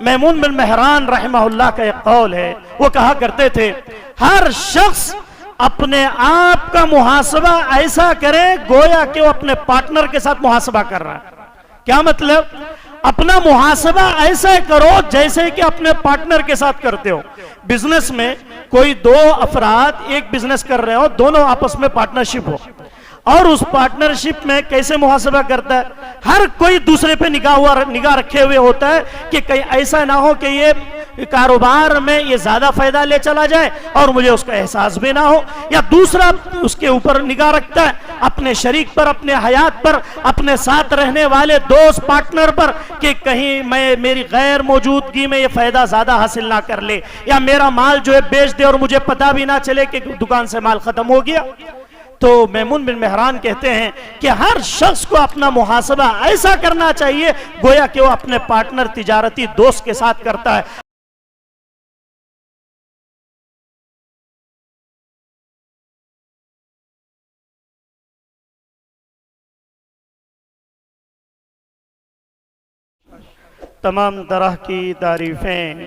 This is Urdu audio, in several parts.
میمون بن مہران رحمہ اللہ کا ایک قول ہے، وہ کہا کرتے تھے ہر شخص اپنے آپ کا محاسبہ ایسا کرے گویا کہ وہ اپنے پارٹنر کے ساتھ محاسبہ کر رہا ہے۔ کیا مطلب؟ اپنا محاسبہ ایسا کرو جیسے کہ اپنے پارٹنر کے ساتھ کرتے ہو۔ بزنس میں کوئی دو افراد ایک بزنس کر رہے ہو، دونوں آپس میں پارٹنرشپ ہو، اور اس پارٹنرشپ میں کیسے محاسبہ کرتا ہے؟ ہر کوئی دوسرے پہ نگاہ رکھے ہوئے ہوتا ہے کہ کہیں ایسا نہ ہو کہ یہ کاروبار میں یہ زیادہ فائدہ لے چلا جائے اور مجھے اس کا احساس بھی نہ ہو، یا دوسرا اس کے اوپر نگاہ رکھتا ہے اپنے شریک پر، اپنے حیات پر، اپنے ساتھ رہنے والے دوست پارٹنر پر کہ کہیں میری غیر موجودگی میں یہ فائدہ زیادہ حاصل نہ کر لے، یا میرا مال جو ہے بیچ دے اور مجھے پتہ بھی نہ چلے کہ دکان سے مال ختم ہو گیا۔ تو میمون بن مہران کہتے ہیں کہ ہر شخص کو اپنا محاسبہ ایسا کرنا چاہیے گویا کہ وہ اپنے پارٹنر تجارتی دوست کے ساتھ کرتا ہے۔ تمام طرح کی تعریفیں،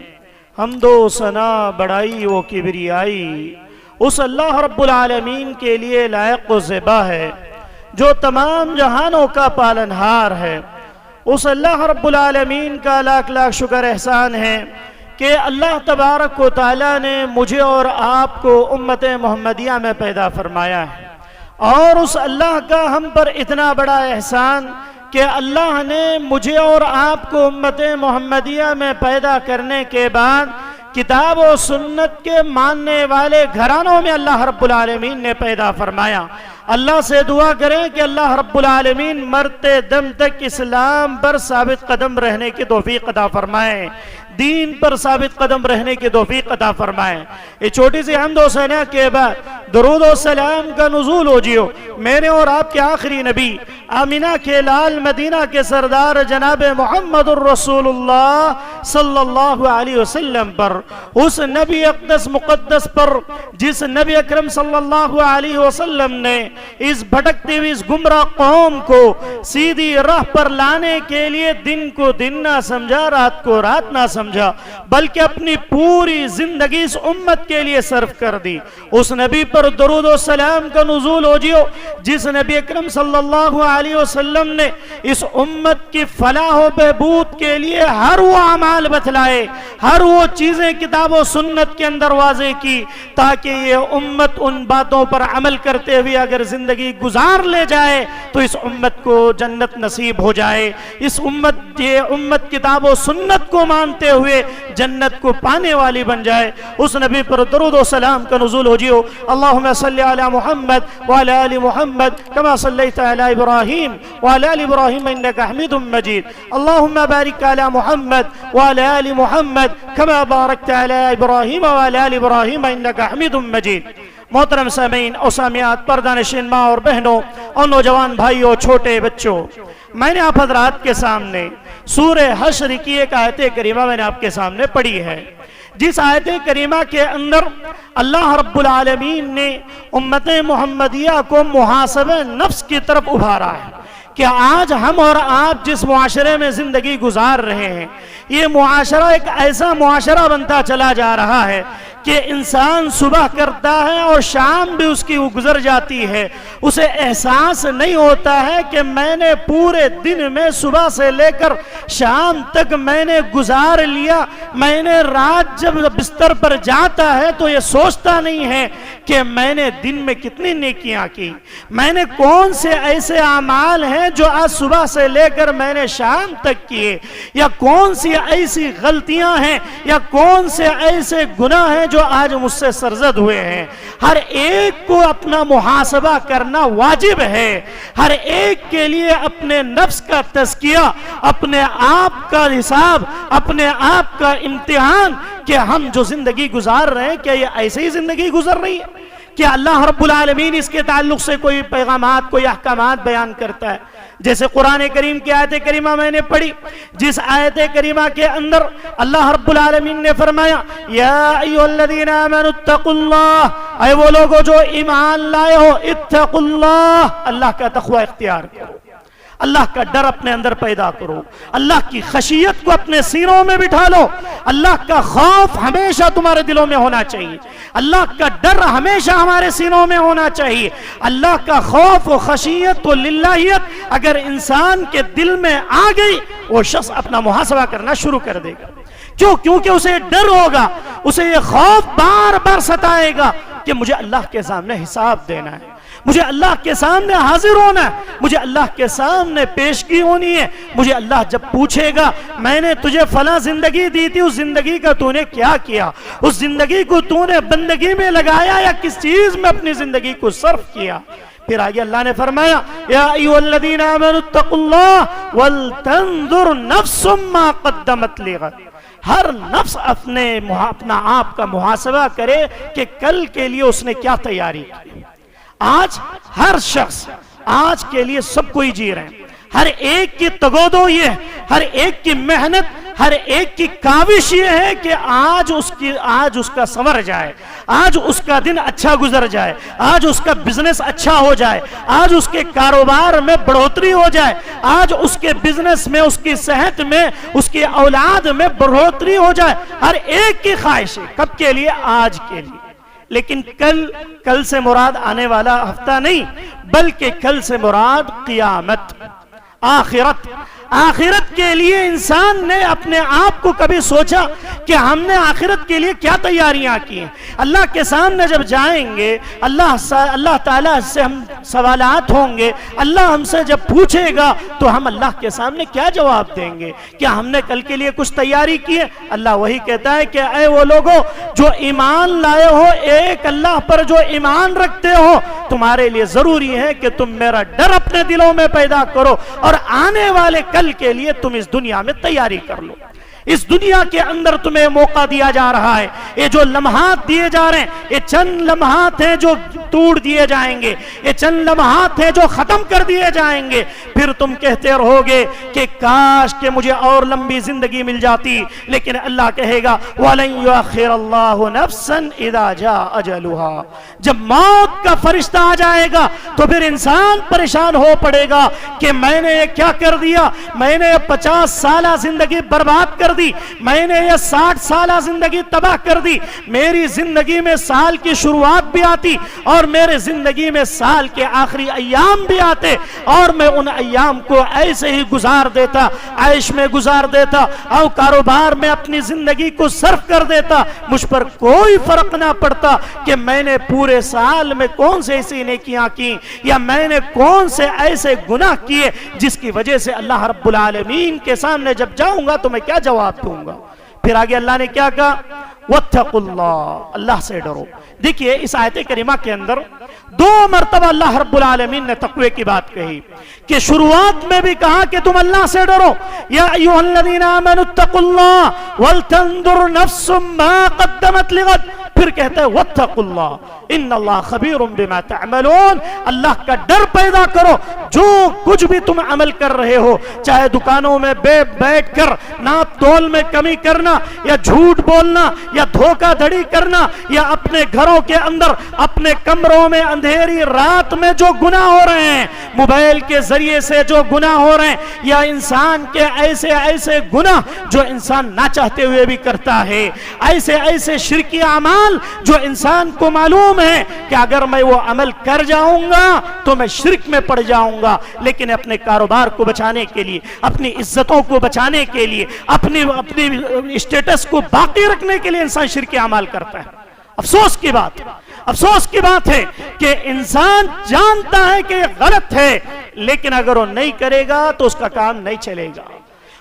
حمد و ثنا، بڑائی و کبریائی اس اللہ رب العالمین کے لیے لائق و زیبا ہے جو تمام جہانوں کا پالنہار ہے۔ اس اللہ رب العالمین کا لاکھ لاکھ شکر احسان ہے کہ اللہ تبارک و تعالیٰ نے مجھے اور آپ کو امت محمدیہ میں پیدا فرمایا ہے، اور اس اللہ کا ہم پر اتنا بڑا احسان کہ اللہ نے مجھے اور آپ کو امت محمدیہ میں پیدا کرنے کے بعد کتاب و سنت کے ماننے والے گھرانوں میں اللہ رب العالمین نے پیدا فرمایا۔ اللہ سے دعا کریں کہ اللہ رب العالمین مرتے دم تک اسلام پر ثابت قدم رہنے کی توفیق عطا فرمائے، دین پر ثابت قدم رہنے کی توفیق عطا فرمائے۔ یہ چھوٹی سی حمد و ثنا کے بعد درود و سلام کا نزول ہو جیو میرے اور آپ کے آخری نبی، آمینہ کے لال، مدینہ کے سردار جناب محمد الرسول اللہ صلی اللہ علیہ وسلم پر، اس نبی اقدس مقدس پر جس نبی اکرم صلی اللہ علیہ وسلم نے اس بھٹکتی ہوئی اس گمراہ قوم کو سیدھی راہ پر لانے کے لیے دن کو دن نہ سمجھا، رات کو رات نہ سمجھا، بلکہ اپنی پوری زندگی اس امت کے لیے صرف کر دی۔ اس نبی پر درود و سلام کا نزول ہو جیو جس نبی اکرم صلی اللہ علیہ وسلم نے اس امت کی فلاح و بہبود کے لیے ہر وہ اعمال بتلائے، ہر وہ چیزیں کتاب و سنت کے اندر واضح کی تاکہ یہ امت ان باتوں پر عمل کرتے ہوئے اگر زندگی گزار لے جائے تو اس امت کو جنت نصیب ہو جائے، یہ امت کتاب و سنت کو مانتے ہوئے جنت کو پانے والی بن جائے۔ اس نبی پر درود و سلام کا نزول ہو جیو۔ اللہم صلی علی محمد وعلی آل محمد کما صلیت علی ابراہیم وعلی آل ابراہیم انکا حمید مجید۔ اللہم بارک علی محمد وعلی آل محمد کما بارکت علی ابراہیم وعلی آل ابراہیم انکا حمید مجید۔ محترم سامعین اور سامعات، پردہ نشین ماں اور بہنوں اور نوجوان بھائیوں، چھوٹے بچوں، میں نے آپ حضرات کے سامنے سورہ حشر کی ایک آیت کریمہ میں نے آپ کے سامنے پڑھی ہے، جس آیت کریمہ کے اندر اللہ رب العالمین نے امت محمدیہ کو محاسبہ نفس کی طرف ابھارا ہے کہ آج ہم اور آپ جس معاشرے میں زندگی گزار رہے ہیں، یہ معاشرہ ایک ایسا معاشرہ بنتا چلا جا رہا ہے کہ انسان صبح کرتا ہے اور شام بھی اس کی گزر جاتی ہے، اسے احساس نہیں ہوتا ہے کہ میں نے پورے دن میں صبح سے لے کر شام تک میں نے گزار لیا۔ میں نے رات جب بستر پر جاتا ہے تو یہ سوچتا نہیں ہے کہ میں نے دن میں کتنی نیکیاں کی، میں نے کون سے ایسے اعمال ہیں جو آج صبح سے لے کر میں نے شام تک کیے، یا کون سی ایسی غلطیاں ہیں یا کون سے ایسے گناہ ہیں جو آج مجھ سے سرزد ہوئے ہیں۔ ہر ایک کو اپنا محاسبہ کرنا واجب ہے، ہر ایک کے لیے اپنے نفس کا تزکیہ، اپنے آپ کا حساب، اپنے آپ کا امتحان کہ ہم جو زندگی گزار رہے ہیں کیا یہ ایسے ہی زندگی گزر رہی ہے؟ کہ اللہ رب العالمین اس کے تعلق سے کوئی پیغامات، کوئی احکامات بیان کرتا ہے؟ جیسے قرآن کریم کی آیت کریمہ میں نے پڑھی، جس آیت کریمہ کے اندر اللہ رب العالمین نے فرمایا یا ایھا الذین آمنوا اتقوا اللہ، اے وہ لوگو جو ایمان لائے ہو، اتقوا اللہ، اللہ کا تقوی اختیار کرو۔ اللہ کا ڈر اپنے اندر پیدا کرو، اللہ کی خشیت کو اپنے سینوں میں بٹھا لو، اللہ کا خوف ہمیشہ تمہارے دلوں میں ہونا چاہیے، اللہ کا ڈر ہمیشہ ہمارے سینوں میں ہونا چاہیے۔ اللہ کا خوف و خشیت و للہیت اگر انسان کے دل میں آ گئی، وہ شخص اپنا محاسبہ کرنا شروع کر دے گا۔ کیوں؟ کیونکہ اسے ڈر ہوگا، اسے یہ خوف بار بار ستائے گا کہ مجھے اللہ کے سامنے حساب دینا ہے، مجھے اللہ کے سامنے حاضر ہونا ہے، مجھے اللہ کے سامنے پیشگی ہونی ہے، مجھے اللہ جب پوچھے گا میں نے تجھے فلاں زندگی دی تھی، اس زندگی کا تو نے کیا کیا، اس زندگی کو تو نے بندگی میں لگایا یا کس چیز میں اپنی زندگی کو صرف کیا۔ پھر آگے اللہ نے فرمایا یا ایھا الذین آمنوا اتقوا اللہ ولتنظر نفس ما قدمت لغد، ہر نفس اپنا آپ کا محاسبہ کرے کہ کل کے لیے اس نے کیا تیاری کی۔ آج ہر شخص آج کے لیے سب کوئی جی رہے ہیں، ہر ایک کی تگودو یہ ہے، ہر ایک کی محنت، ہر ایک کی کاوش یہ ہے کہ آج اس کا سنور جائے، آج اس کا دن اچھا گزر جائے، آج اس کا بزنس اچھا ہو جائے، آج اس کے کاروبار میں بڑھوتری ہو جائے، آج اس کے بزنس میں، اس کی صحت میں، اس کی اولاد میں بڑھوتری ہو جائے۔ ہر ایک کی خواہش ہے، کب کے لیے؟ آج کے لیے۔ لیکن کل سے مراد آنے والا ہفتہ نہیں، بلکہ کل سے مراد قیامت، آخرت کے لیے انسان نے اپنے آپ کو کبھی سوچا کہ ہم نے آخرت کے لیے کیا تیاریاں کی ہیں؟ اللہ کے سامنے جب جائیں گے، اللہ تعالیٰ سے ہم سوالات ہوں گے، اللہ ہم سے جب پوچھے گا تو ہم اللہ کے سامنے کیا جواب دیں گے؟ کیا ہم نے کل کے لیے کچھ تیاری کی ہے؟ اللہ وہی کہتا ہے کہ اے وہ لوگوں جو ایمان لائے ہو، ایک اللہ پر جو ایمان رکھتے ہو، تمہارے لیے ضروری ہے کہ تم میرا ڈر اپنے دلوں میں پیدا کرو اور آنے والے کل کے لیے تم اس دنیا میں تیاری کر لو۔ اس دنیا کے اندر تمہیں موقع دیا جا رہا ہے، یہ جو لمحات دیے جا رہے ہیں، یہ چند لمحات ہیں جو توڑ دیے جائیں گے، یہ چند لمحات ہیں جو ختم کر دیے جائیں گے۔ پھر تم کہتے رہو گے کہ کاش کہ مجھے اور لمبی زندگی مل جاتی، لیکن اللہ کہے گا وَلَن يُؤَخِّرَ اللَّهُ نَفْسًا إِذَا جَاءَ أَجَلُهَا۔ جب موت کا فرشتہ آ جائے گا تو پھر انسان پریشان ہو پڑے گا کہ میں نے یہ کیا کر دیا، میں نے 50 سالہ زندگی برباد کر دی، میں نے یہ 60 سالہ زندگی تباہ کر دی، میری زندگی میں سال کی شروعات بھی آتی اور میرے زندگی میں سال کے آخری ایام بھی آتے، اور میں ان ایام کو ایسے ہی گزار دیتا، عیش میں گزار دیتا اور کاروبار میں اپنی زندگی کو صرف کر دیتا، مجھ پر کوئی فرق نہ پڑتا کہ میں نے پورے سال میں کون سے ایسی نیکیاں کی یا میں نے کون سے ایسے گناہ کیے جس کی وجہ سے اللہ رب العالمین کے سامنے جب جاؤں گا تو میں کیا جواب دوں گا۔ پھر آگے اللہ نے کیا کہا وَاتَّقُوا اللَّهَ، اللہ سے ڈرو۔ دیکھیے اس آیت کریمہ کے اندر 2 مرتبہ اللہ رب العالمین نے تقوی کی بات کہی کہ شروعات میں بھی کہا کہ تم اللہ سے ڈرو، یا ایھا الذین آمنوا اتقوا اللہ ولتنظر نفس ما قدمت لغد، پھر کہتا ہے واتقوا اللہ ان اللہ خبیر بما تعملون، اللہ کا ڈر پیدا کرو، جو کچھ بھی تم عمل کر رہے ہو، چاہے دکانوں میں بیٹھ کر ناپ تول میں کمی کرنا یا جھوٹ بولنا یا دھوکہ دھڑی کرنا یا اپنے گھروں کے اندر اپنے کمروں میں اندھیری رات میں جو گناہ ہو رہے ہیں، موبائل کے ذریعے سے جو گناہ ہو رہے ہیں، یا انسان کے ایسے گناہ جو انسان نہ چاہتے ہوئے بھی کرتا ہے، ایسے شرکی اعمال جو انسان کو معلوم ہے کہ اگر میں وہ عمل کر جاؤں گا تو میں شرک میں پڑ جاؤں گا، لیکن اپنے کاروبار کو بچانے کے لیے، اپنی عزتوں کو بچانے کے لیے، اپنی اسٹیٹس کو باقی رکھنے کے لیے انسان شرکی اعمال کرتا ہے۔ افسوس کی بات ہے کہ انسان جانتا ہے کہ یہ غلط ہے، لیکن اگر وہ نہیں کرے گا تو اس کا کام نہیں چلے گا۔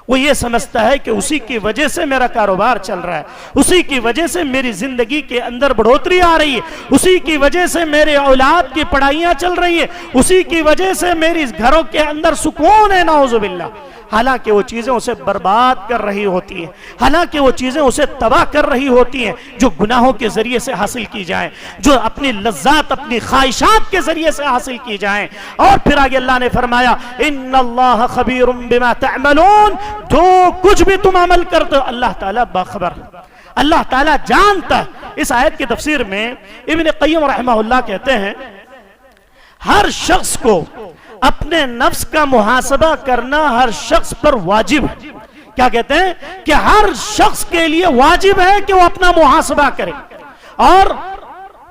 وہ یہ سمجھتا ہے کہ اسی کی وجہ سے میرا کاروبار چل رہا ہے، اسی کی وجہ سے میری زندگی کے اندر بڑھوتری آ رہی ہے، اسی کی وجہ سے میرے اولاد کی پڑھائیاں چل رہی ہیں، اسی کی وجہ سے میری گھروں کے اندر سکون ہے، نعوذ باللہ۔ حالانکہ وہ چیزیں اسے برباد کر رہی ہوتی ہیں، حالانکہ وہ چیزیں اسے تباہ کر رہی ہوتی ہیں جو گناہوں کے ذریعے سے حاصل کی جائیں، جو اپنی لذات، اپنی خواہشات کے ذریعے سے حاصل کی جائیں۔ اور پھر آگے اللہ نے فرمایا ان اللہ خبیر بما تعملون، جو کچھ بھی تم عمل کرتے ہو اللہ تعالیٰ باخبر، اللہ تعالیٰ جانتا ہے۔ اس آیت کی تفسیر میں ابن قیم رحمہ اللہ کہتے ہیں ہر شخص کو اپنے نفس کا محاسبہ کرنا ہر شخص پر واجب ہے. کیا کہتے ہیں کہ ہر شخص کے لیے واجب ہے کہ وہ اپنا محاسبہ کرے. اور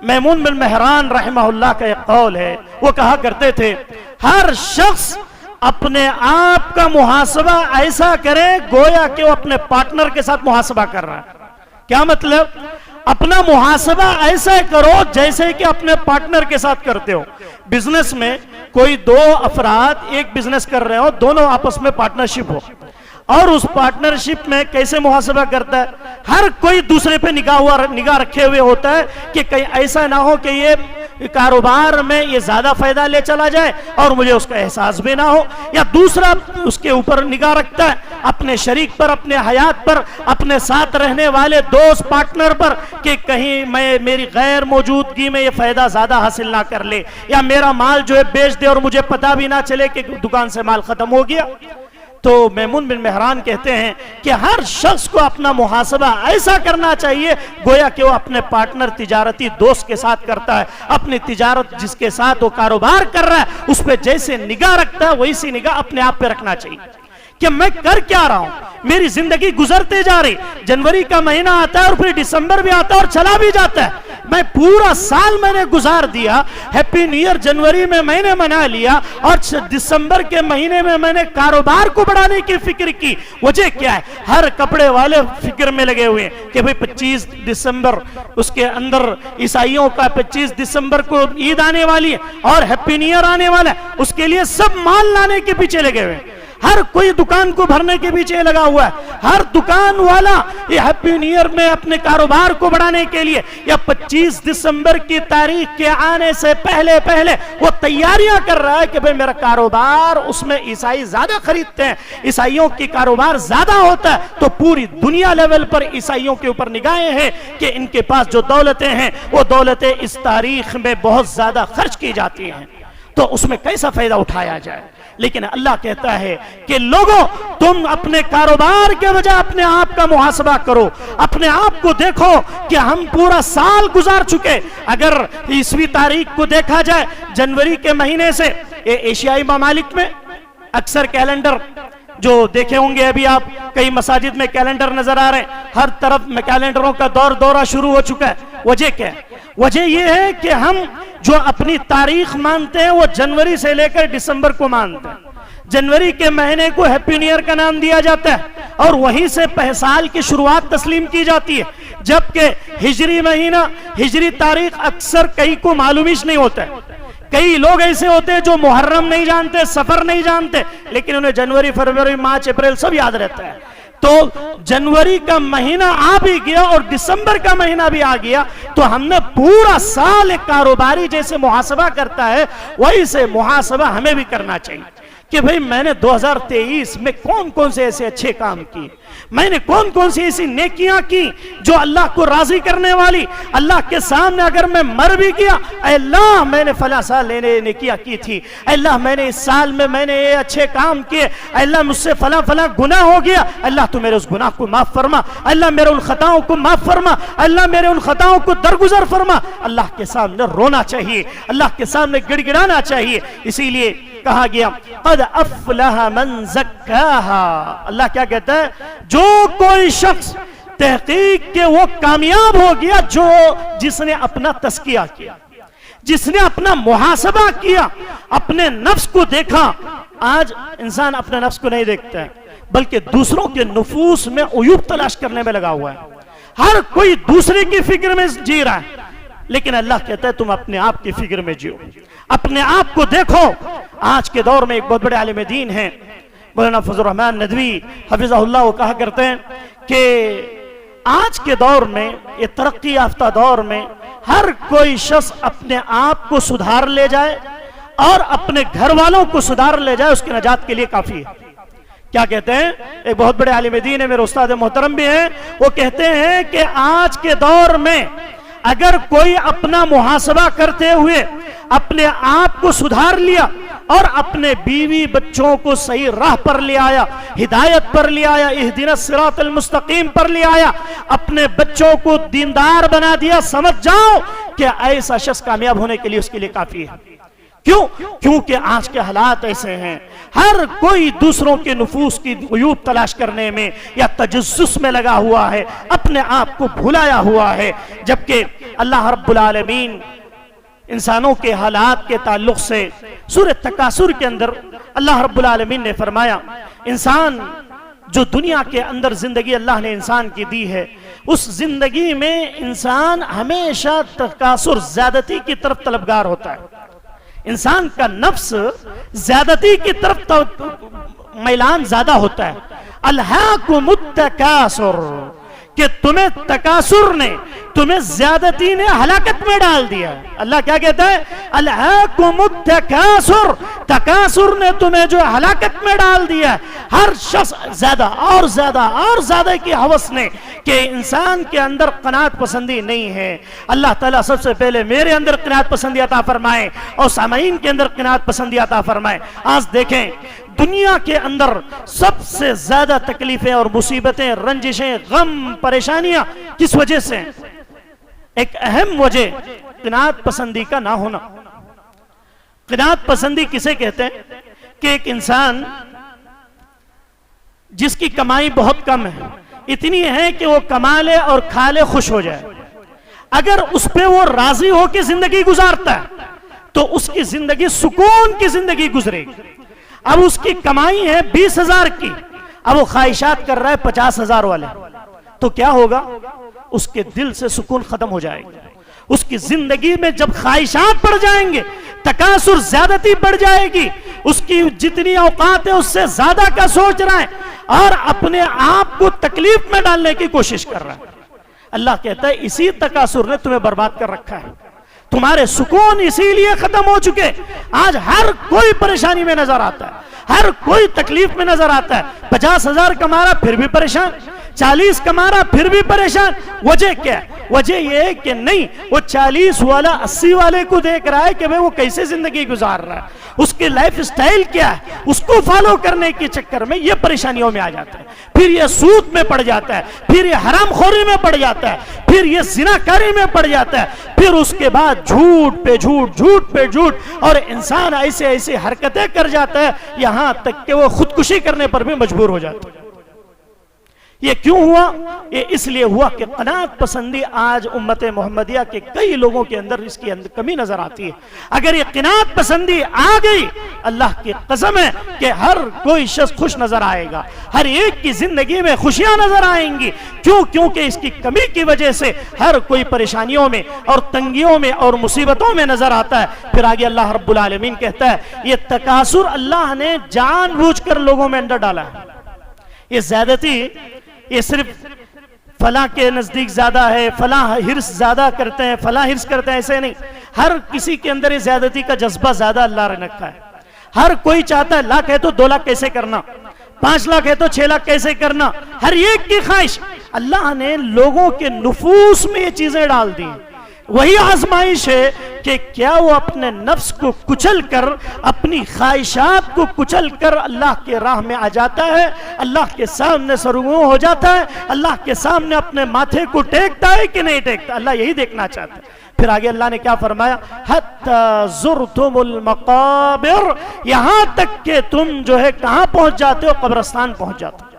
میمون بن مہران رحمہ اللہ کا ایک قول ہے, وہ کہا کرتے تھے ہر شخص اپنے آپ کا محاسبہ ایسا کرے گویا کہ وہ اپنے پارٹنر کے ساتھ محاسبہ کر رہا ہے. کیا مطلب؟ اپنا محاسبہ ایسا کرو جیسے کہ اپنے پارٹنر کے ساتھ کرتے ہو. بزنس میں کوئی دو افراد ایک بزنس کر رہے ہو, دونوں آپس میں پارٹنرشپ ہو, اور اس پارٹنرشپ میں کیسے محاسبہ کرتا ہے؟ ہر کوئی دوسرے پہ نگاہ رکھے ہوئے ہوتا ہے کہ کہیں ایسا نہ ہو کہ یہ کاروبار میں یہ زیادہ فائدہ لے چلا جائے اور مجھے اس کا احساس بھی نہ ہو. یا دوسرا اس کے اوپر نگاہ رکھتا ہے اپنے شریک پر, اپنے حیات پر, اپنے ساتھ رہنے والے دوست پارٹنر پر کہ کہیں میری غیر موجودگی میں یہ فائدہ زیادہ حاصل نہ کر لے, یا میرا مال جو ہے بیچ دے اور مجھے پتہ بھی نہ چلے کہ دکان سے مال ختم ہو گیا. تو میمون بن مہران کہتے ہیں کہ ہر شخص کو اپنا محاسبہ ایسا کرنا چاہیے گویا کہ وہ اپنے پارٹنر تجارتی دوست کے ساتھ کرتا ہے. اپنی تجارت جس کے ساتھ وہ کاروبار کر رہا ہے اس پہ جیسے نگاہ رکھتا ہے ویسی نگاہ اپنے آپ پہ رکھنا چاہیے کہ میں کر کیا رہا ہوں, میری زندگی گزرتے جا رہی. جنوری کا مہینہ آتا ہے اور پھر دسمبر بھی آتا ہے اور چلا بھی جاتا ہے. میں پورا سال میں نے گزار دیا, ہیپی نیو ایئر جنوری میں میں نے منا لیا, اور دسمبر کے مہینے میں میں نے کاروبار کو بڑھانے کی فکر کی. وجہ کیا ہے؟ ہر کپڑے والے فکر میں لگے ہوئے ہیں کہ بھئی 25 دسمبر اس کے اندر عیسائیوں کا 25 دسمبر کو عید آنے والی ہے اور ہیپی نیو ایئر آنے والا ہے, اس کے لیے سب مال لانے کے پیچھے لگے ہوئے ہیں. ہر کوئی دکان کو بھرنے کے پیچھے لگا ہوا ہے. ہر دکان والا یہ ہیپی نیو ایئر میں اپنے کاروبار کو بڑھانے کے لیے یا 25 دسمبر کی تاریخ کے آنے سے پہلے وہ تیاریاں کر رہا ہے کہ بھئی میرا کاروبار اس میں عیسائی زیادہ خریدتے ہیں, عیسائیوں کی کاروبار زیادہ ہوتا ہے, تو پوری دنیا لیول پر عیسائیوں کے اوپر نگاہیں ہیں کہ ان کے پاس جو دولتیں ہیں وہ دولتیں اس تاریخ میں بہت زیادہ خرچ کی جاتی ہیں, تو اس میں کیسا فائدہ اٹھایا جائے. لیکن اللہ کہتا ہے کہ لوگوں تم اپنے کاروبار کے بجائے اپنے آپ کا محاسبہ کرو, اپنے آپ کو دیکھو کہ ہم پورا سال گزار چکے. اگر 20 تاریخ کو دیکھا جائے جنوری کے مہینے سے, ایشیائی ممالک میں اکثر کیلنڈر جو دیکھے ہوں گے, ابھی آپ کئی مساجد میں کیلنڈر نظر آ رہے ہیں, ہر طرف میں کیلنڈروں کا دورہ شروع ہو چکا ہے. وجہ کیا ہے؟ وجہ یہ ہے کہ ہم جو اپنی تاریخ مانتے ہیں وہ جنوری سے لے کر دسمبر کو مانتے ہیں. جنوری کے مہینے کو ہیپی نیو ایئر کا نام دیا جاتا ہے اور وہیں سے سال کی شروعات تسلیم کی جاتی ہے, جبکہ ہجری مہینہ, ہجری تاریخ اکثر کئی کو معلومیش نہیں ہوتا ہے. کئی لوگ ایسے ہوتے ہیں جو محرم نہیں جانتے, سفر نہیں جانتے, لیکن انہیں جنوری, فروری, مارچ, اپریل سب یاد رہتا ہے. تو جنوری کا مہینہ آ بھی گیا اور دسمبر کا مہینہ بھی آ گیا, تو ہم نے پورا سال ایک کاروباری جیسے محاسبہ کرتا ہے وہی سے محاسبہ ہمیں بھی کرنا چاہیے کہ بھئی میں نے 2023 میں کون سے ایسے اچھے کام کیے, میں نے کون سی ایسی نیکیاں کی جو اللہ کو راضی کرنے والی. اللہ کے سامنے اگر میں مر بھی گیا, اے اللہ میں نے فلاں سال نیکیاں کی تھی, اے اللہ میں نے اس سال میں نے یہ اچھے کام کیے, اے اللہ مجھ سے فلاں گناہ ہو گیا, اللہ تو میرے اس گناہ کو معاف فرما, اللہ میرے ان خطاؤں کو معاف فرما, اللہ میرے ان خطاؤں کو درگزر فرما. اللہ کے سامنے رونا چاہیے, اللہ کے سامنے گڑ گڑانا چاہیے. اسی لیے کہا گیا قد افلح من زکاہا. اللہ کیا کہتا ہے؟ جو کوئی شخص تحقیق کہ وہ کامیاب ہو گیا جس نے اپنا تزکیہ کیا, جس نے اپنا محاسبہ کیا, اپنے نفس کو دیکھا. آج انسان اپنے نفس کو نہیں دیکھتا ہے بلکہ دوسروں کے نفوس میں عیوب تلاش کرنے میں لگا ہوا ہے. ہر کوئی دوسرے کی فکر میں جی رہا ہے, لیکن اللہ کہتا ہے تم اپنے آپ کی فکر میں جیو, اپنے آپ کو دیکھو. آج کے دور میں ایک بہت بڑے عالم دین ہیں مولانا فضل الرحمن ندوی حفظہ اللہ, وہ کہا کرتے ہیں کہ آج کے دور میں, یہ ترقی یافتہ دور میں, ہر کوئی شخص اپنے آپ کو سدھار لے جائے اور اپنے گھر والوں کو سدھار لے جائے, اس کی نجات کے لیے کافی ہے. کیا کہتے ہیں؟ ایک بہت بڑے عالم دین ہے, میرے استاد محترم بھی ہیں, وہ کہتے ہیں کہ آج کے دور میں اگر کوئی اپنا محاسبہ کرتے ہوئے اپنے آپ کو سدھار لیا اور اپنے بیوی بچوں کو صحیح راہ پر لے آیا, ہدایت پر لے آیا, اہدنا الصراط المستقیم پر لے آیا, اپنے بچوں کو دیندار بنا دیا, سمجھ جاؤ کہ ایسا شخص کامیاب ہونے کے لیے اس کے لیے کافی ہے. کیوں؟ کیونکہ آج کے حالات ایسے ہیں، ہر کوئی دوسروں کے نفوس کی عیوب تلاش کرنے میں یا تجسس میں لگا ہوا ہے، اپنے آپ کو بھلایا ہوا ہے، جبکہ اللہ رب العالمین انسانوں کے حالات کے تعلق سے سورہ تکاثر کے اندر اللہ رب العالمین نے فرمایا، انسان جو دنیا کے اندر زندگی اللہ نے انسان کی دی ہے، اس زندگی میں انسان ہمیشہ تکاثر، زیادتی کی طرف طلبگار ہوتا ہے۔ انسان کا نفس زیادتی کی طرف میلان زیادہ ہوتا ہے۔ الہاکم التکاثر، کہ تمہیں تکاثر نے، تمہیں زیادتی نے ہلاکت میں ڈال دیا۔ اللہ کیا کہتا ہے؟ الہاکم التکاثر، تکاثر نے تمہیں جو ہلاکت میں ڈال دیا۔ ہر شخص زیادہ اور زیادہ اور زیادہ کی ہوس نے، کہ انسان کے اندر قناعت پسندی نہیں ہے۔ اللہ تعالیٰ سب سے پہلے میرے اندر قناعت پسندی عطا فرمائے اور سامعین کے اندر قناعت پسندی عطا فرمائے۔ آج دیکھیں دنیا کے اندر سب سے زیادہ تکلیفیں اور مصیبتیں، رنجشیں، غم، پریشانیاں کس وجہ سے ہیں؟ ایک اہم وجہ قناعت پسندی کا نہ ہونا۔ قناعت پسندی کسے کہتے ہیں؟ کہ ایک انسان جس کی کمائی بہت کم ہے، اتنی ہے کہ وہ کما لے اور کھا لے خوش ہو جائے، اگر اس پہ وہ راضی ہو کے زندگی گزارتا ہے تو اس کی زندگی سکون کی زندگی گزرے گی۔ اب اس کی کمائی ہے 20,000 کی، اب وہ خواہشات کر رہا ہے 50,000 والے، تو کیا ہوگا؟ اس کے دل سے سکون ختم ہو جائے گا۔ اس کی زندگی میں جب خواہشات بڑھ جائیں گے، تکاثر، زیادتی بڑھ جائے گی، اس کی جتنی اوقات ہے اس سے زیادہ کا سوچ رہا ہے اور اپنے آپ کو تکلیف میں ڈالنے کی کوشش کر رہا ہے۔ اللہ کہتا ہے اسی تکاثر نے تمہیں برباد کر رکھا ہے، تمہارے سکون اسی لیے ختم ہو چکے۔ آج ہر کوئی پریشانی میں نظر آتا ہے، ہر کوئی تکلیف میں نظر آتا ہے۔ 50,000 کما رہا پھر بھی پریشان، 40 کما رہا پھر بھی پریشان۔ وجہ کیا ہے؟ وجہ یہ ہے کہ نہیں، وہ 40 والا 80 والے کو دیکھ رہا ہے کہ وہ کیسے زندگی گزار رہا ہے، اس کی لائف سٹائل کیا ہے، اس کو فالو کرنے کے چکر میں یہ پریشانیوں میں آ جاتا ہے، پھر یہ سود میں پڑ جاتا ہے، پھر یہ حرام خوری میں پڑ جاتا ہے، پھر یہ زناکاری میں پڑ جاتا ہے، پھر اس کے بعد جھوٹ پہ جھوٹ، جھوٹ پہ جھوٹ، اور انسان ایسے ایسے حرکتیں کر جاتا ہے یہاں تک کہ وہ خودکشی کرنے پر بھی مجبور ہو جاتا ہے۔ یہ کیوں ہوا؟ یہ اس لیے ہوا کہ قناعت پسندی آج امت محمدیہ کے کئی لوگوں کے اندر اس کی کمی نظر آتی ہے۔ اگر یہ قناعت پسندی آ گئی، اللہ کی قسم ہے کہ ہر کوئی شخص خوش نظر آئے گا، ہر ایک کی زندگی میں خوشیاں نظر آئیں گی۔ کیوں؟ کیونکہ اس کی کمی کی وجہ سے ہر کوئی پریشانیوں میں اور تنگیوں میں اور مصیبتوں میں نظر آتا ہے۔ پھر آگے اللہ رب العالمین کہتا ہے یہ تکاثر اللہ نے جان بوجھ کر لوگوں میں اندر ڈالا ہے۔ یہ زیادتی یہ صرف فلاں کے نزدیک زیادہ ہے، فلاں ہرس زیادہ کرتے ہیں، فلاں ہرس کرتے ہیں، ایسے نہیں۔ ہر کسی کے اندر یہ زیادتی کا جذبہ زیادہ اللہ نے رکھا ہے۔ ہر کوئی چاہتا ہے لاکھ ہے تو 2 لاکھ کیسے کرنا، 5 لاکھ ہے تو 6 لاکھ کیسے کرنا، ہر ایک کی خواہش۔ اللہ نے لوگوں کے نفوس میں یہ چیزیں ڈال دی۔ وہی آزمائش ہے کہ کیا وہ اپنے نفس کو کچل کر، اپنی خواہشات کو کچل کر اللہ کے راہ میں آ جاتا ہے، اللہ کے سامنے سرگو ہو جاتا ہے، اللہ کے سامنے اپنے ماتھے کو ٹیکتا ہے کہ نہیں ٹیکتا۔ اللہ یہی دیکھنا چاہتا ہے۔ پھر آگے اللہ نے کیا فرمایا؟ حتی زرتم المقابر، یہاں تک کہ تم جو ہے کہاں پہنچ جاتے ہو؟ قبرستان پہنچ جاتے ہو۔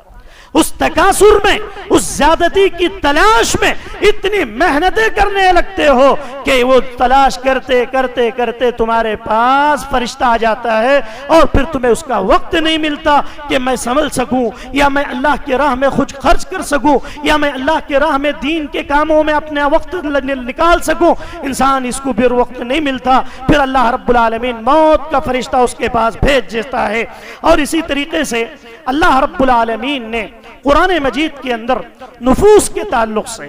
اس تکاثر میں، اس زیادتی کی تلاش میں اتنی محنتیں کرنے لگتے ہو کہ وہ تلاش کرتے کرتے کرتے تمہارے پاس فرشتہ آ جاتا ہے اور پھر تمہیں اس کا وقت نہیں ملتا کہ میں سنبھل سکوں، یا میں اللہ کے راہ میں خود خرچ کر سکوں، یا میں اللہ کے راہ میں دین کے کاموں میں اپنا وقت نکال سکوں۔ انسان اس کو پھر وقت نہیں ملتا، پھر اللہ رب العالمین موت کا فرشتہ اس کے پاس بھیج دیتا ہے۔ اور اسی طریقے سے اللہ رب العالمین نے قرآن مجید کے اندر نفوس کے تعلق سے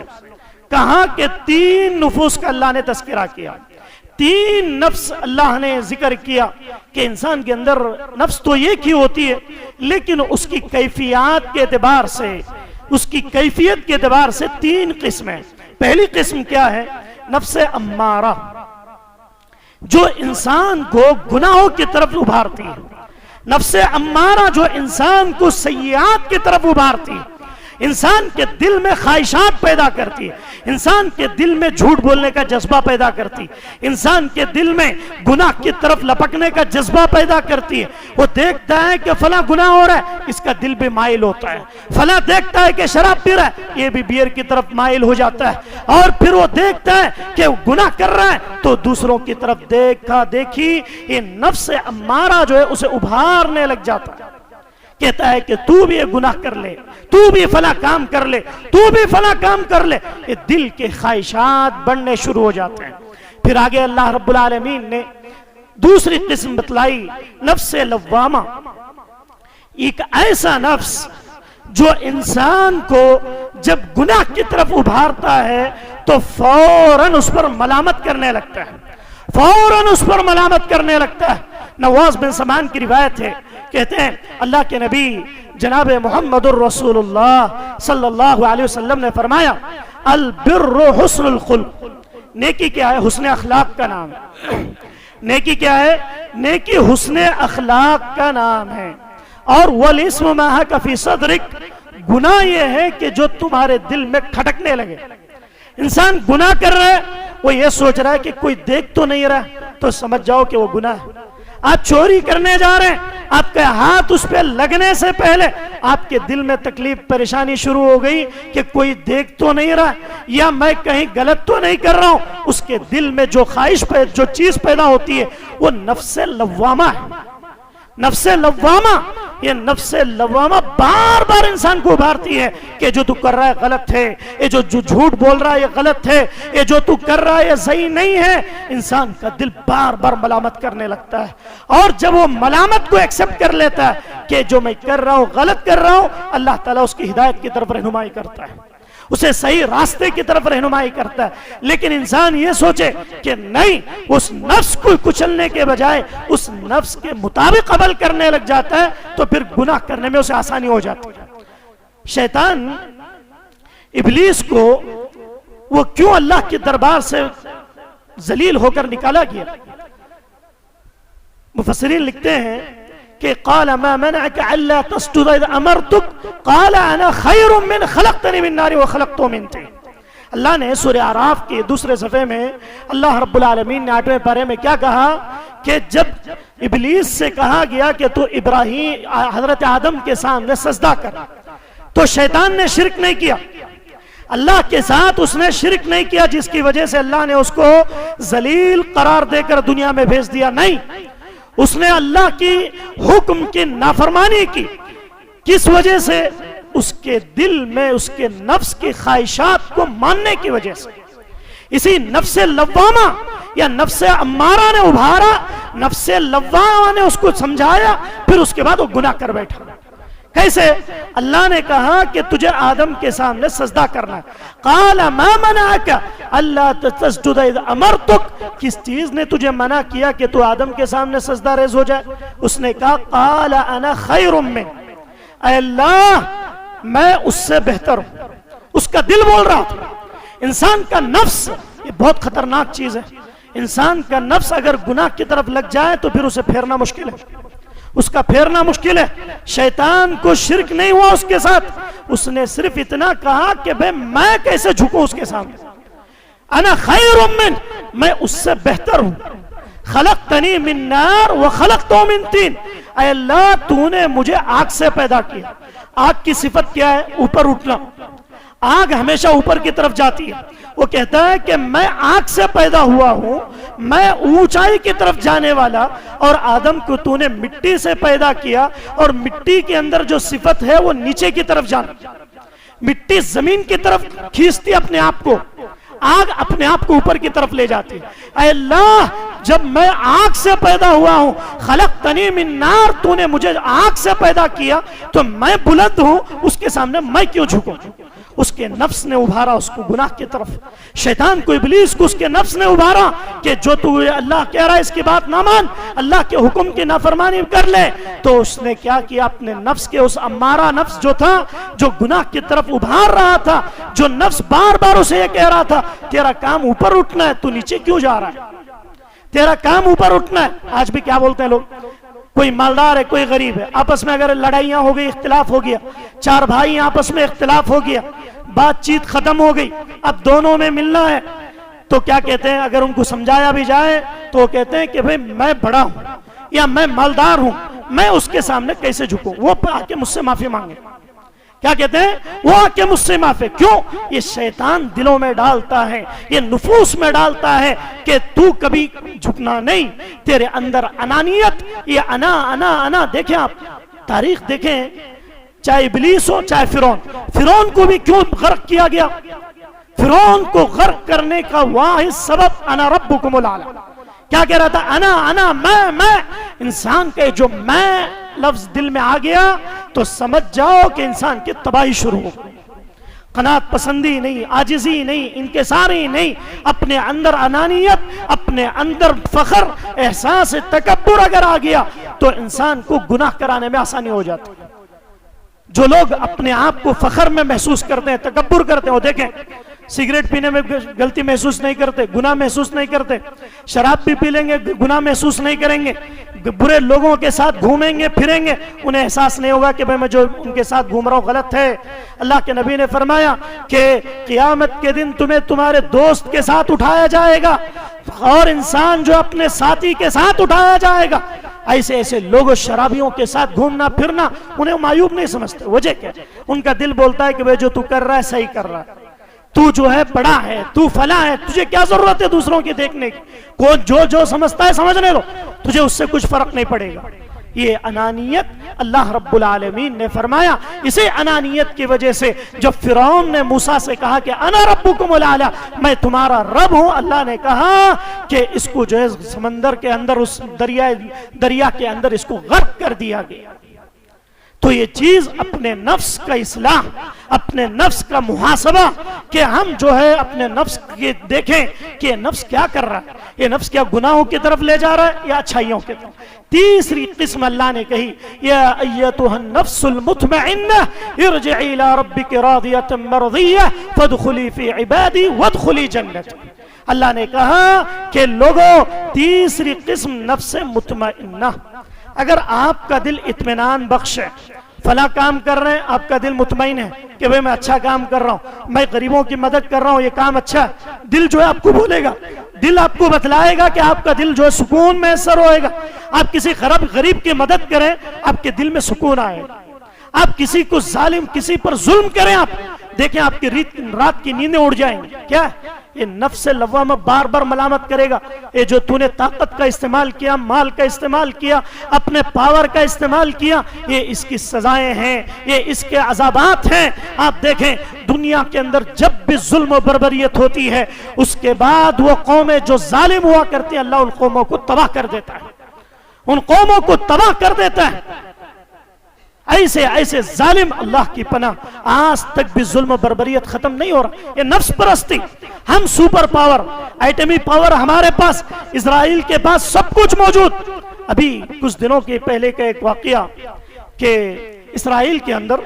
کہا کہ 3 نفوس کا اللہ نے تذکرہ کیا، 3 نفس اللہ نے ذکر کیا کہ انسان کے اندر نفس تو ایک ہی ہوتی ہے، لیکن اس کی کیفیات کے اعتبار سے، اس کی کیفیت کے اعتبار سے 3 قسمیں۔ پہلی قسم کیا ہے؟ نفس امارہ، جو انسان کو گناہوں کی طرف ابھارتی ہے۔ نفس امارہ جو انسان کو سیئات کی طرف ابھارتی ہے۔ انسان کے دل میں خواہشات پیدا کرتی ہے، انسان کے دل میں جھوٹ بولنے کا جذبہ پیدا کرتی، انسان کے دل میں گناہ کی طرف لپکنے کا جذبہ پیدا کرتی ہے۔ وہ دیکھتا ہے کہ فلاں گناہ ہو رہا ہے، اس کا دل بھی مائل ہوتا ہے، فلاں دیکھتا ہے کہ شراب پی رہا ہے، یہ بھی بیئر کی طرف مائل ہو جاتا ہے، اور پھر وہ دیکھتا ہے کہ وہ گناہ کر رہا ہے تو دوسروں کی طرف دیکھا دیکھی یہ نفس امارہ جو ہے اسے ابھارنے لگ جاتا ہے، کہتا ہے کہ تو بھی یہ گناہ کر لے، تو بھی فلاں کام کر لے، تو بھی فلاں کام کر لے۔ یہ دل کے خواہشات بڑھنے شروع ہو جاتے ہیں۔ پھر آگے اللہ رب العالمین نے دوسری قسم بتلائی، نفس لوامہ، ایک ایسا نفس جو انسان کو جب گناہ کی طرف ابھارتا ہے تو فوراً اس پر ملامت کرنے لگتا ہے، فوراً اس پر ملامت کرنے لگتا ہے۔ نواز بن سمان کی روایت ہے، کہتے ہیں اللہ کے نبی جناب محمد الرسول اللہ صلی اللہ علیہ وسلم نے فرمایا البر حسن الخلق، نیکی کیا ہے؟ حسن اخلاق کا نام ہے۔ نیکی کیا ہے؟ نیکی حسن اخلاق کا نام ہے۔ اور والاسم ما حق فی صدرک، گناہ یہ ہے کہ جو تمہارے دل میں کھٹکنے لگے۔ انسان گناہ کر رہا ہے، وہ یہ سوچ رہا ہے کہ کوئی دیکھ تو نہیں رہا، تو سمجھ جاؤ کہ وہ گناہ ہے۔ آپ چوری کرنے جا رہے ہیں، آپ کا ہاتھ اس پہ لگنے سے پہلے آپ کے دل میں تکلیف پریشانی شروع ہو گئی کہ کوئی دیکھ تو نہیں رہا یا میں کہیں غلط تو نہیں کر رہا ہوں۔ اس کے دل میں جو خواہش جو چیز پیدا ہوتی ہے وہ نفس لوامہ ہے۔ نفس لوامہ، یہ نفس لوامہ بار بار انسان کو ابھارتی ہے کہ جو تو کر رہا ہے غلط ہے، یہ جو جھوٹ بول رہا ہے یہ غلط ہے، یہ جو تو کر رہا ہے یہ صحیح نہیں ہے۔ انسان کا دل بار بار ملامت کرنے لگتا ہے، اور جب وہ ملامت کو ایکسپٹ کر لیتا ہے کہ جو میں کر رہا ہوں غلط کر رہا ہوں، اللہ تعالیٰ اس کی ہدایت کی طرف رہنمائی کرتا ہے، اسے صحیح راستے کی طرف رہنمائی کرتا ہے۔ لیکن انسان یہ سوچے کہ نہیں، اس نفس کو کچلنے کے بجائے اس نفس کے مطابق عمل کرنے لگ جاتا ہے تو پھر گناہ کرنے میں اسے آسانی ہو جاتی ہے۔ شیطان ابلیس کو وہ کیوں اللہ کے دربار سے ذلیل ہو کر نکالا گیا؟ مفسرین لکھتے ہیں کہ قال ما منعك الا تسجد اذ امرتك قال انا خير من خلقتني من نار وخلقته من طين۔ اللہ نے سورہ اعراف کے دوسرے صفحے میں اللہ رب العالمین نے 8ویں پارے میں کیا کہا کہ جب ابلیس سے کہا گیا کہ تو ابراہیم حضرت آدم کے سامنے سجدہ کر، تو شیطان نے شرک نہیں کیا، اللہ کے ساتھ اس نے شرک نہیں کیا، جس کی وجہ سے اللہ نے اس کو ذلیل قرار دے کر دنیا میں بھیج دیا۔ نہیں، اس نے اللہ کی حکم کی نافرمانی کی۔ کس وجہ سے؟ اس کے دل میں اس کے نفس کی خواہشات کو ماننے کی وجہ سے۔ اسی نفس لوامہ یا نفس امارہ نے ابھارا، نفس لوامہ نے اس کو سمجھایا، پھر اس کے بعد وہ گناہ کر بیٹھا۔ کیسے؟ اللہ نے کہا کہ تجھے آدم کے سامنے سجدہ کرنا ہے، قال ما منعک الا تسجد اذ امرتک، کس چیز نے تجھے منع کیا کہ تو آدم کے سامنے سجدہ ریز ہو جائے؟ اس نے کہا قال انا خیر من، اے اللہ میں اس سے بہتر ہوں۔ اس کا دل بول رہا تھا۔ انسان کا نفس یہ بہت خطرناک چیز ہے۔ انسان کا نفس اگر گناہ کی طرف لگ جائے تو پھر اسے پھیرنا مشکل ہے، اس کا پھیرنا مشکل ہے۔ شیطان کو شرک نہیں ہوا اس کے ساتھ، اس نے صرف اتنا کہا کہ بھئی میں کیسے جھکوں اس کے سامنے، انا خیر من، میں اس سے بہتر ہوں۔ خلقتنی من نار وخلقتہ من طین، اے اللہ تو نے مجھے آگ سے پیدا کیا۔ آگ کی صفت کیا ہے؟ اوپر اٹھنا۔ آگ ہمیشہ اوپر کی طرف جاتی ہے۔ وہ کہتا ہے کہ میں آگ سے پیدا ہوا ہوں، میں اونچائی کی طرف جانے والا، اور آدم کو تو نے مٹی سے پیدا کیا، اور مٹی کے اندر جو صفت ہے وہ نیچے کی طرف جانا۔ مٹی زمین کی طرف کھینچتی اپنے آپ کو، آگ اپنے آپ کو اوپر کی طرف لے جاتی ہے۔ اے اللہ جب میں آگ سے پیدا ہوا ہوں، خلقتنی من نار، تو نے مجھے آگ سے پیدا کیا، تو میں بلند ہوں، اس کے سامنے میں کیوں جھکوں؟ اس کے نفس نے ابھارا اس کو گناہ کی طرف۔ شیطان کو، ابلیس کو اس کے نفس نے ابھارا کہ جو تو اللہ کہہ رہا ہے اس کی بات نہ مان، اللہ کے حکم کی نافرمانی کر لے۔ تو اس نے کیا کیا؟ اپنے نفس کے اس امارہ نفس جو تھا، جو گناہ کی طرف ابھار رہا تھا، جو نفس بار بار اسے یہ کہہ رہا تھا تیرا کام اوپر اٹھنا ہے، تو نیچے کیوں جا رہا ہے؟ تیرا کام اوپر اٹھنا ہے۔ آج بھی کیا بولتے ہیں لوگ؟ کوئی مالدار ہے کوئی غریب ہے، آپس میں اگر لڑائیاں ہو گئی، اختلاف ہو گیا، چار بھائی آپس میں اختلاف ہو گیا، بات چیت ختم ہو گئی، اب دونوں میں ملنا ہے، تو کیا کہتے ہیں؟ اگر ان کو سمجھایا بھی جائے تو وہ کہتے ہیں کہ بھئی میں بڑا ہوں یا میں مالدار ہوں، میں اس کے سامنے کیسے جھکوں؟ وہ آ کے مجھ سے معافی مانگے۔ کیا کہتے ہیں؟ وہ آ کے مجھ سے معافی۔ کیوں؟ یہ شیطان دلوں میں ڈالتا ہے، یہ نفوس میں ڈالتا ہے کہ تو کبھی جھکنا نہیں، تیرے اندر انانیت، یہ انا انا انا۔ دیکھیں آپ تاریخ دیکھیں، چاہے ابلیس ہو چاہے فرعون کو بھی کیوں غرق کیا گیا؟ فرعون کو غرق کرنے کا واحد سبب انا ربکم الاعلی۔ کیا کہہ رہا تھا؟ انا میں۔ انسان کے جو میں لفظ دل میں آ گیا تو سمجھ جاؤ کہ انسان کی تباہی شروع ہو گئی۔ قناعت پسندی نہیں، عاجزی نہیں، انکساری نہیں، اپنے اندر انانیت، اپنے اندر فخر، احساس تکبر اگر آ گیا تو انسان کو گناہ کرانے میں آسانی ہو جاتی ہے۔ جو لوگ اپنے آپ کو فخر میں محسوس کرتے ہیں، تکبر کرتے ہیں، وہ دیکھیں سگریٹ پینے میں غلطی محسوس نہیں کرتے، گناہ محسوس نہیں کرتے، شراب بھی پی لیں گے گناہ محسوس نہیں کریں گے، برے لوگوں کے ساتھ گھومیں گے پھریں گے، انہیں احساس نہیں ہوگا کہ میں جو ان کے ساتھ گھوم رہا ہوں غلط ہے۔ اللہ کے نبی نے فرمایا کہ قیامت کے دن تمہیں تمہارے دوست کے ساتھ اٹھایا جائے گا اور انسان جو اپنے ساتھی کے ساتھ اٹھایا جائے گا۔ ایسے لوگوں شرابیوں کے ساتھ گھومنا پھرنا انہیں معیوب نہیں سمجھتے۔ وجہ کیا؟ ان کا دل بولتا ہے کہ بھئی جو تو کر رہا ہے صحیح کر رہا ہے، تو جو ہے بڑا ہے، تو فلاں ہے، تجھے کیا ضرورت ہے دوسروں کی دیکھنے کی؟ کون جو سمجھتا ہے سمجھنے لو، تجھے اس سے کچھ فرق نہیں پڑے گا۔ یہ انانیت اللہ رب العالمین نے فرمایا، اسے انانیت کی وجہ سے جب فرعون نے موسیٰ سے کہا کہ انا ربکم الاعلی، میں تمہارا رب ہوں، اللہ نے کہا کہ اس کو جو ہے سمندر کے اندر، اس دریا کے اندر اس کو غرق کر دیا گیا۔ تو یہ چیز اپنے نفس کا اصلاح، اپنے نفس کا محاسبہ، کہ ہم جو ہے اپنے نفس کے دیکھیں کہ یہ نفس کیا کر رہا ہے، یہ نفس کیا گناہوں کی طرف لے جا رہا ہے یا اچھائیوں کی طرف۔ تیسری قسم اللہ نے کہی، یا ایتها النفس المطمئنہ ارجعی الی ربک راضیۃ مرضیہ فادخلی فی عبادی وادخلی جنتی۔ اللہ نے کہا کہ لوگوں، تیسری قسم نفس مطمئنہ، اگر آپ کا دل اطمینان بخش ہے، فلاں کام کر رہے ہیں، آپ کا دل مطمئن ہے کہ بھئی میں اچھا کام کر رہا ہوں، میں غریبوں کی مدد کر رہا ہوں، یہ کام اچھا ہے، دل جو ہے آپ کو بولے گا، دل آپ کو بتلائے گا کہ آپ کا دل جو ہے سکون میسر ہوئے گا۔ آپ کسی غریب کی مدد کریں، آپ کے دل میں سکون آئے گا۔ آپ کسی کو ظالم، کسی پر ظلم کریں، آپ دیکھیں آپ کی رات کی نیندیں اڑ جائیں گی۔ کیا یہ نفس لوامہ بار بار ملامت کرے گا، یہ جو تو نے طاقت کا استعمال کیا، مال کا استعمال کیا، اپنے پاور کا استعمال کیا، یہ اس کی سزائیں ہیں، یہ اس کے عذابات ہیں۔ آپ دیکھیں دنیا کے اندر جب بھی ظلم و بربریت ہوتی ہے، اس کے بعد وہ قومیں جو ظالم ہوا کرتی ہیں، اللہ ان قوموں کو تباہ کر دیتا ہے، ان قوموں کو تباہ کر دیتا ہے۔ ایسے ظالم، اللہ کی پناہ، آج تک بھی ظلم و بربریت ختم نہیں ہو رہا۔ یہ نفس پرستی، ہم سپر پاور، ایٹمی پاور ہمارے پاس، اسرائیل کے پاس سب کچھ موجود۔ ابھی کچھ دنوں کے پہلے کا ایک واقعہ کہ اسرائیل کے اندر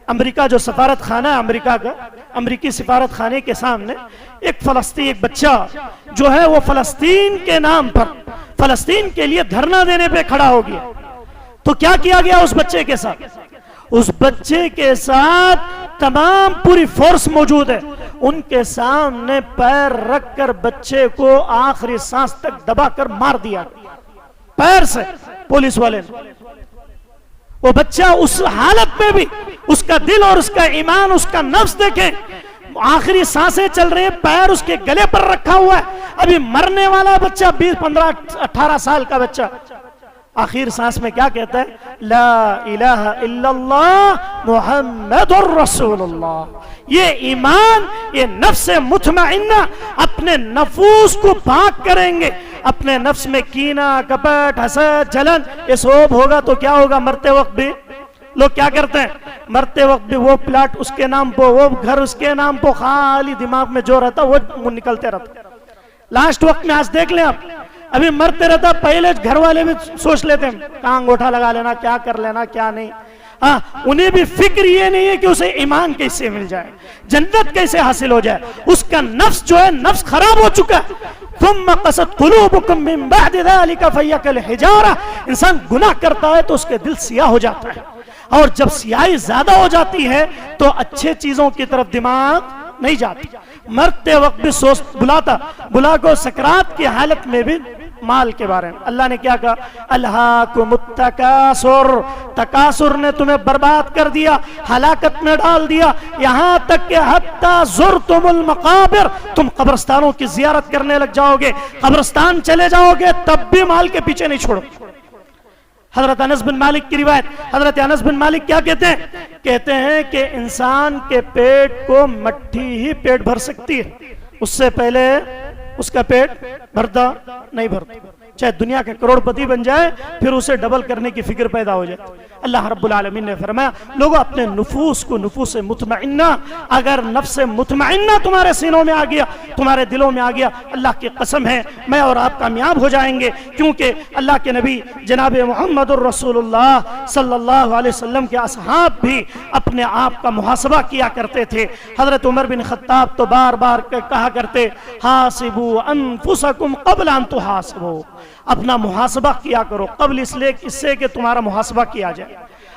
امریکہ جو سفارت خانہ ہے امریکہ کا، امریکی سفارت خانے کے سامنے ایک بچہ جو ہے وہ فلسطین کے نام پر، فلسطین کے لیے دھرنا دینے پہ کھڑا ہو گیا۔ تو کیا کیا گیا اس بچے کے ساتھ؟ اس بچے کے ساتھ تمام پوری فورس موجود ہے، ان کے سامنے پیر رکھ کر بچے کو آخری سانس تک دبا کر مار دیا پیر سے پولیس والے نے۔ وہ بچہ اس حالت میں بھی، اس کا دل اور اس کا ایمان، اس کا نفس دیکھیں، آخری سانسیں چل رہے ہیں، پیر اس کے گلے پر رکھا ہوا ہے، ابھی مرنے والا بچہ 20 15 18 سال کا بچہ آخر سانس میں کیا کہتا ہے؟ لا الہ الا اللہ محمد الرسول اللہ۔ یہ ایمان، یہ نفس مطمئنہ اپنے نفوس کو پاک کریں گے۔ اپنے نفس میں کینہ، کپٹ، حسد، جلن یہ سب ہوگا تو کیا ہوگا؟ مرتے وقت بھی لوگ کیا کرتے ہیں؟ مرتے وقت بھی وہ پلاٹ اس کے نام پہ، وہ گھر اس کے نام پہ، خالی دماغ میں جو رہتا وہ نکلتے رہتا۔ لاسٹ وقت میں آج دیکھ لیں آپ، ابھی مرتے رہتا، پہلے گھر والے بھی سوچ لیتے ہیں کہاں انگوٹھا لگا لینا، کیا کر لینا، کیا نہیں۔ انہیں بھی فکر یہ نہیں ہے کہ اسے ایمان کیسے مل جائے، جنت کیسے حاصل ہو جائے. اس کا نفس جو ہے نفس خراب ہو چکا ہے. ثم قست قلوبكم من بعد ذلك فهي كالحجارة. انسان گناہ کرتا ہے تو اس کے دل سیاہ ہو جاتا ہے، اور جب سیاہی زیادہ ہو جاتی ہے تو اچھے چیزوں کی طرف دماغ نہیں جاتی. مرتے وقت بھی سوچ بلا کو سکرات کی حالت میں بھی مال کے بارے میں اللہ نے کیا کہا؟ الہاکم التکاثر. تکاثر نے تمہیں برباد کر دیا، ہلاکت میں ڈال دیا، یہاں تک کہ حتی زرتم المقابر، تم قبرستانوں کی زیارت کرنے لگ جاؤ گے، قبرستان چلے جاؤ گے تب بھی مال کے پیچھے نہیں چھوڑو. حضرت انس بن مالک کی روایت، حضرت انس بن مالک کیا کہتے ہیں؟ کہتے ہیں کہ انسان کے پیٹ کو مٹھی ہی پیٹ بھر سکتی ہے، اس سے پہلے اس کا پیٹ بھرتا نہیں بھرتا. چاہے دنیا کے کروڑ پتی بن جائے پھر اسے ڈبل کرنے کی فکر پیدا ہو جائے. اللہ رب العالمین نے فرمایا لوگوں اپنے نفوس کو، نفوس مطمئنہ، اگر نفس مطمئنہ تمہارے سینوں میں آ گیا، تمہارے دلوں میں آ گیا، اللہ کی قسم ہے میں اور آپ کامیاب ہو جائیں گے. کیونکہ اللہ کے نبی جناب محمد الرسول اللہ صلی اللہ علیہ وسلم کے اصحاب بھی اپنے آپ کا محاسبہ کیا کرتے تھے. حضرت عمر بن خطاب تو بار بار کہا کرتے حاسبوا انفسکم قبل ان تحاسبوا. اپنا محاسبہ کیا کرو قبل اس سے کہ تمہارا محاسبہ کیا جائے.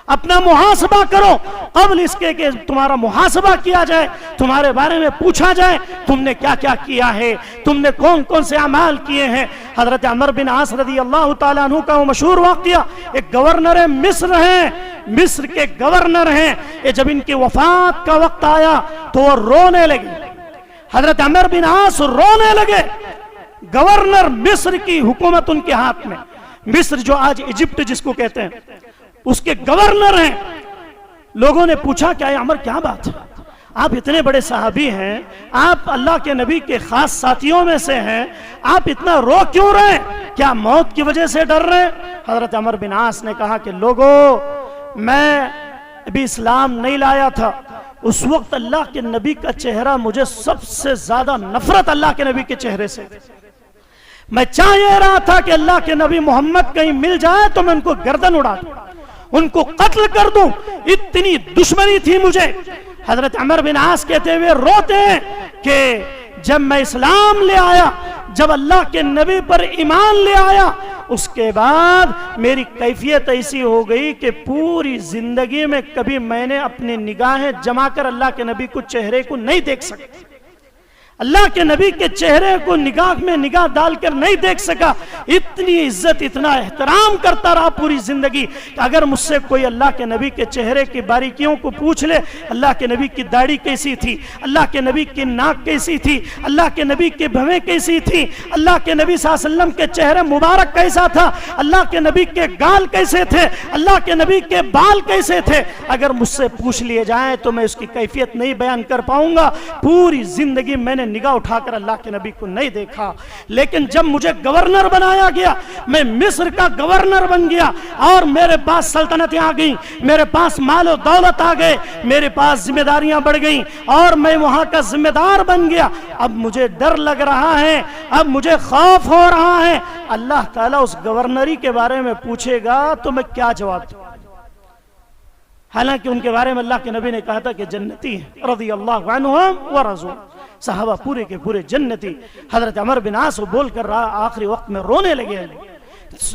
اپنا محاسبہ کرو قبل اس کے کہ تمہارا محاسبہ کیا جائے، تمہارے بارے میں پوچھا جائے تم نے کیا کیا کیا ہے، تم نے کون کون سے اعمال کیے ہیں. حضرت عمر بن عاص رضی اللہ تعالیٰ عنہ کا وہ مشہور واقعہ، ایک گورنر مصر ہیں، مصر کے گورنر ہیں، جب ان کی وفات کا وقت آیا تو وہ رونے لگے. حضرت عمر بن عاص رونے لگے. گورنر مصر کی حکومت ان کے ہاتھ میں، مصر جو آج ایجپٹ جس کو کہتے ہیں اس کے گورنر ہیں. لوگوں نے پوچھا کہ اے عمر کیا بات ہے، آپ اتنے بڑے صحابی ہیں، آپ اللہ کے نبی کے خاص ساتھیوں میں سے ہیں، آپ اتنا رو کیوں رہے، کیا موت کی وجہ سے ڈر رہے؟ حضرت عمر بن عاص نے کہا کہ لوگوں میں ابھی اسلام نہیں لایا تھا، اس وقت اللہ کے نبی کا چہرہ مجھے سب سے زیادہ نفرت اللہ کے نبی کے چہرے سے. میں چاہ یہ رہا تھا کہ اللہ کے نبی محمد کہیں مل جائے تو میں ان کو گردن اڑا دوں، ان کو قتل کر دوں، اتنی دشمنی تھی مجھے. حضرت عمر بن عاص کہتے ہوئے روتے ہیں کہ جب میں اسلام لے آیا، جب اللہ کے نبی پر ایمان لے آیا، اس کے بعد میری کیفیت ایسی ہو گئی کہ پوری زندگی میں کبھی میں نے اپنی نگاہیں جما کر اللہ کے نبی کو چہرے کو نہیں دیکھ سکا، اللہ کے نبی کے چہرے کو نگاہ میں نگاہ ڈال کر نہیں دیکھ سکا. اتنی عزت، اتنا احترام کرتا رہا پوری زندگی کہ اگر مجھ سے کوئی اللہ کے نبی کے چہرے کی باریکیوں کو پوچھ لے، اللہ کے نبی کی داڑھی کیسی تھی، اللہ کے نبی کی ناک کیسی تھی، اللہ کے نبی کی بھویں کیسی تھی، اللہ کے نبی صلی اللہ علیہ وسلم کے چہرے مبارک کیسا تھا، اللہ کے نبی کے گال کیسے تھے، اللہ کے نبی کے بال کیسے تھے، اگر مجھ سے پوچھ لیے جائیں تو میں اس کی کیفیت نہیں بیان کر پاؤں گا. پوری زندگی میں نے نگاہ اٹھا کر اللہ کے نبی کو نہیں دیکھا. لیکن جب مجھے گورنر بنایا گیا، میں مصر کا گورنر بن گیا اور میرے پاس سلطنتیں آ گئیں، میرے پاس مال و دولت آ گئے، میرے پاس ذمہ داریاں بڑھ گئیں اور میں وہاں کا ذمہ دار بن گیا. اب مجھے ڈر لگ رہا ہے، اب مجھے خوف ہو رہا ہے. اللہ تعالیٰ اس گورنری کے بارے میں پوچھے گا تو میں کیا جواب دوں؟ حالانکہ ان کے بارے میں اللہ کے نبی نے کہا تھا کہ جنتی ہیں، رضی اللہ عنہم ورضوا. صحابہ پورے کے پورے جنتی. حضرت عمر بن عاص بول کر آخری وقت میں رونے لگے.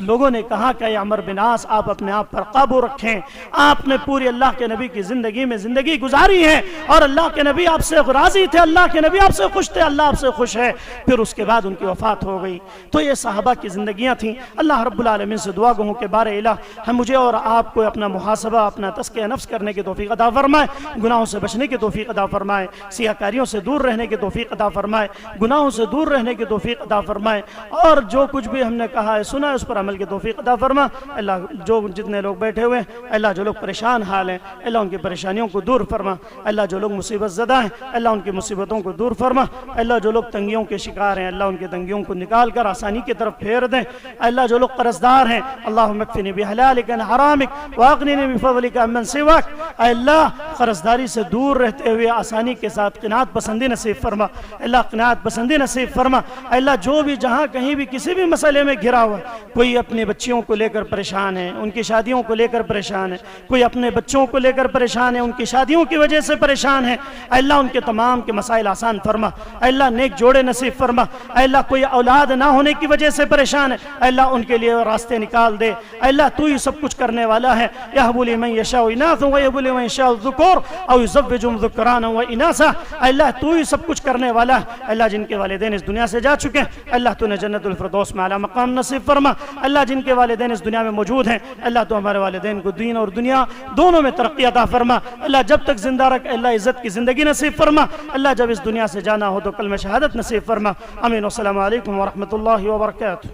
لوگوں نے کہا کہ اے عمر بن عاص آپ اپنے آپ پر قابو رکھیں، آپ نے پوری اللہ کے نبی کی زندگی میں زندگی گزاری ہے اور اللہ کے نبی آپ سے راضی تھے، اللہ کے نبی آپ سے خوش تھے، اللہ آپ سے خوش ہے. پھر اس کے بعد ان کی وفات ہو گئی. تو یہ صحابہ کی زندگیاں تھیں. اللہ رب العالمین سے دعا گو کہ بارے الہ ہم مجھے اور آپ کو اپنا محاسبہ، اپنا تزکیہ نفس کرنے کی توفیق عطا فرمائے، گناہوں سے بچنے کی توفیق عطا فرمائے، سیاکاریوں سے دور رہنے کی توفیق عطا فرمائے، گناہوں سے دور رہنے کی توفیق عطا فرمائے، اور جو کچھ بھی ہم نے کہا ہے سنا ہے اس پر عمل کی توفیق عطا فرما. اللہ جو جتنے لوگ بیٹھے ہوئے ہیں، اللہ جو لوگ پریشان حال ہیں، اللہ ان کی پریشانیوں کو دور فرما. اللہ جو لوگ مصیبت زدہ ہیں، اللہ ان کی مصیبتوں کو دور فرما. اللہ جو لوگ تنگیوں کے شکار ہیں، اللہ ان کی تنگیوں کو نکال کر آسانی کی طرف پھیر دیں. اللہ جو لوگ قرض دار ہیں، اللہم اکفنی بحلالک عن حرامک واغننی بفضلک عمن سواک. اے اللہ قرض داری سے دور رہتے ہوئے آسانی کے ساتھ قناعت پسندی نصیب فرما. اللہ قناعت پسندی نصیب فرما. اے اللہ جو بھی جہاں کہیں بھی کسی بھی مسئلے میں گھرا ہوا کوئی اپنے بچیوں کو لے کر پریشان ہے، ان کی شادیوں کو لے کر پریشان ہے، کوئی اپنے بچوں کو لے کر پریشان ہے، ان کی شادیوں کی وجہ سے پریشان ہے، اے اللہ ان کے تمام کے مسائل آسان فرما، اے اللہ نیک جوڑے نصیب فرما، اے اللہ کوئی اولاد نہ ہونے کی وجہ سے پریشان ہے، اے اللہ ان کے لیے راستے نکال دے، اے اللہ تو ہی سب کچھ کرنے والا ہے، یہب لمن یشاء اناثا ویہب لمن یشاء الذکور او یزوجہم ذکرانا واناثا، اے اللہ تو ہی سب کچھ کرنے والا ہے، اے اللہ جن کے والدین اس دنیا سے جا چکے ہیں اللہ تو نے جنت الفردوس میں اعلیٰ مقام نصیب فرما، اللہ جن کے والدین اس دنیا میں موجود ہیں اللہ تو ہمارے والدین کو دین اور دنیا دونوں میں ترقی عطا فرما، اللہ جب تک زندہ رکھ اللہ عزت کی زندگی نصیب فرما، اللہ جب اس دنیا سے جانا ہو تو کلمہ شہادت نصیب فرما، آمین، والسلام علیکم ورحمۃ اللہ وبرکاتہ۔